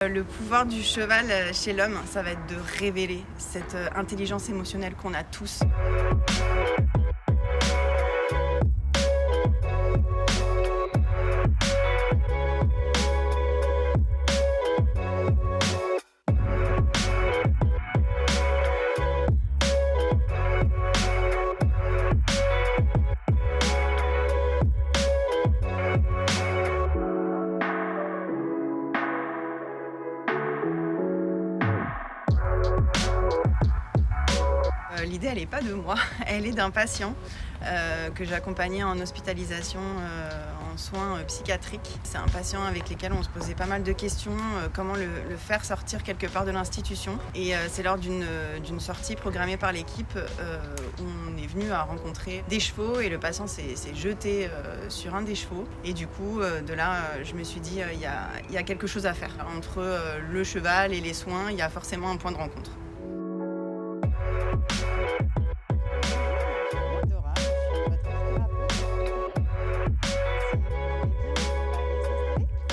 Le pouvoir du cheval chez l'homme, ça va être de révéler cette intelligence émotionnelle qu'on a tous. L'idée, elle n'est pas de moi, elle est d'un patient que j'ai accompagné en hospitalisation, en soins psychiatriques. C'est un patient avec lequel on se posait pas mal de questions, comment le faire sortir quelque part de l'institution. Et c'est lors d'une sortie programmée par l'équipe où on est venu à rencontrer des chevaux et le patient s'est jeté sur un des chevaux. Et du coup, de là, je me suis dit, il y a quelque chose à faire. Entre le cheval et les soins, il y a forcément un point de rencontre.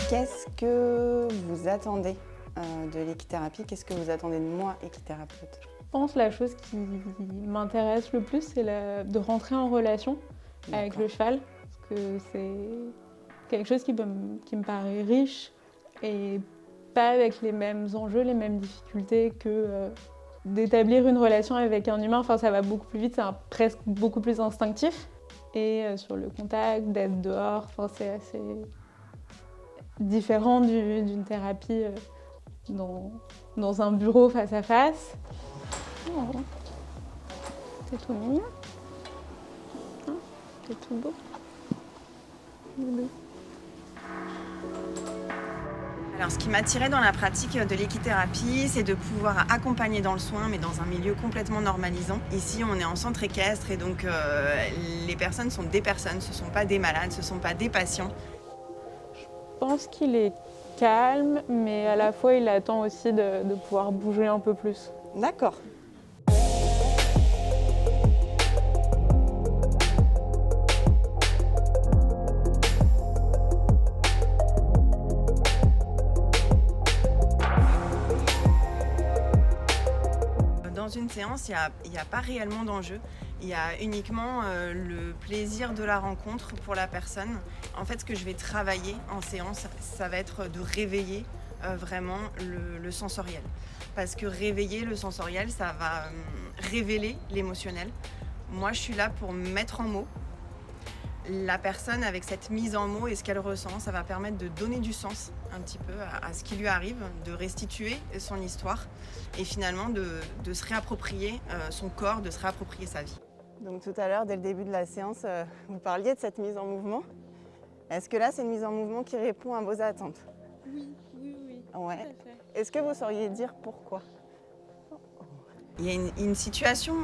Qu'est-ce que vous attendez de l'équithérapie? Qu'est-ce que vous attendez de moi, équithérapeute? Je pense que la chose qui m'intéresse le plus, c'est de rentrer en relation avec le cheval. Parce que c'est quelque chose qui me paraît riche et pas avec les mêmes enjeux, les mêmes difficultés que d'établir une relation avec un humain. Enfin, ça va beaucoup plus vite, c'est presque beaucoup plus instinctif. Et sur le contact, d'être dehors, enfin, c'est assez différent d'une thérapie dans un bureau face à face. Oh, c'est tout mignon. Oh, c'est tout beau. Alors, ce qui m'attirait dans la pratique de l'équithérapie, c'est de pouvoir accompagner dans le soin, mais dans un milieu complètement normalisant. Ici, on est en centre équestre et donc les personnes sont des personnes, ce ne sont pas des malades, ce ne sont pas des patients. Je pense qu'il est calme, mais à la fois, il attend aussi de pouvoir bouger un peu plus. D'accord. Dans une séance, il n'y a pas réellement d'enjeu. Il y a uniquement le plaisir de la rencontre pour la personne. En fait, ce que je vais travailler en séance, ça va être de réveiller vraiment le sensoriel. Parce que réveiller le sensoriel, ça va révéler l'émotionnel. Moi, je suis là pour mettre en mots. La personne, avec cette mise en mots et ce qu'elle ressent, ça va permettre de donner du sens un petit peu à ce qui lui arrive, de restituer son histoire et finalement de se réapproprier son corps, de se réapproprier sa vie. Donc tout à l'heure, dès le début de la séance, vous parliez de cette mise en mouvement. Est-ce que là, c'est une mise en mouvement qui répond à vos attentes? Oui. Ouais. Tout à fait. Est-ce que vous sauriez dire pourquoi? Il y a une situation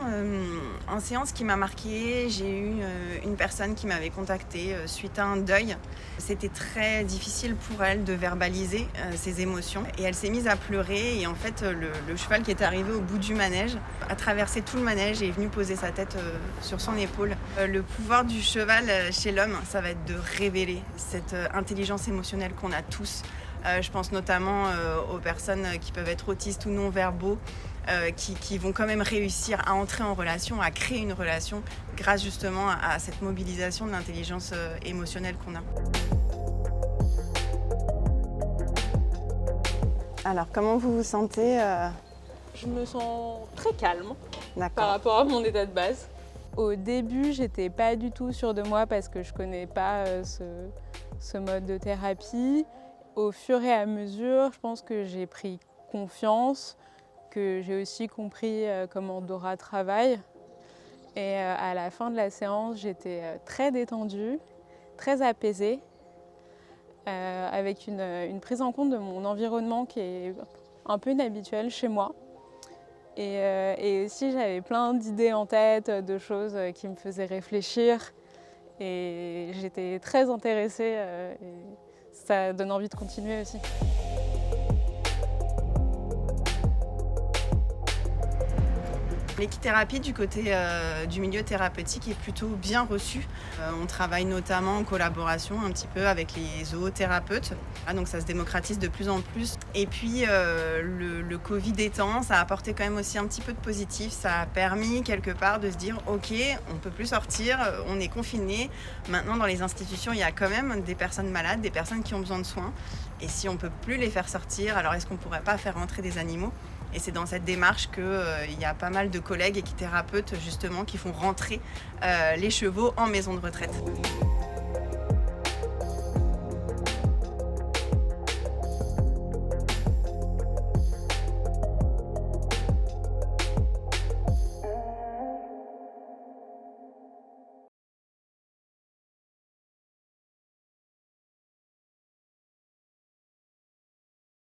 en séance qui m'a marquée. J'ai eu une personne qui m'avait contactée suite à un deuil. C'était très difficile pour elle de verbaliser ses émotions et elle s'est mise à pleurer et en fait le cheval qui était arrivé au bout du manège a traversé tout le manège et est venu poser sa tête sur son épaule. Le pouvoir du cheval chez l'homme, ça va être de révéler cette intelligence émotionnelle qu'on a tous. Je pense notamment aux personnes qui peuvent être autistes ou non-verbaux, qui vont quand même réussir à entrer en relation, à créer une relation grâce justement à cette mobilisation de l'intelligence émotionnelle qu'on a. Alors, comment vous vous sentez Je me sens très calme par D'accord. rapport à mon état de base. Au début, j'étais pas du tout sûre de moi parce que je connais pas ce mode de thérapie. Au fur et à mesure, je pense que j'ai pris confiance, que j'ai aussi compris comment Dora travaille. Et à la fin de la séance, j'étais très détendue, très apaisée, avec une prise en compte de mon environnement qui est un peu inhabituelle chez moi. Et aussi, j'avais plein d'idées en tête, de choses qui me faisaient réfléchir. Et j'étais très intéressée. Et ça donne envie de continuer aussi. L'équithérapie du côté du milieu thérapeutique est plutôt bien reçue. On travaille notamment en collaboration un petit peu avec les zoothérapeutes. Donc ça se démocratise de plus en plus. Et puis le Covid étant, ça a apporté quand même aussi un petit peu de positif. Ça a permis quelque part de se dire ok, on ne peut plus sortir, on est confiné. Maintenant dans les institutions, il y a quand même des personnes malades, des personnes qui ont besoin de soins. Et si on ne peut plus les faire sortir, alors est-ce qu'on ne pourrait pas faire rentrer des animaux ? Et c'est dans cette démarche qu'il y a pas mal de collègues équithérapeutes justement qui font rentrer les chevaux en maison de retraite.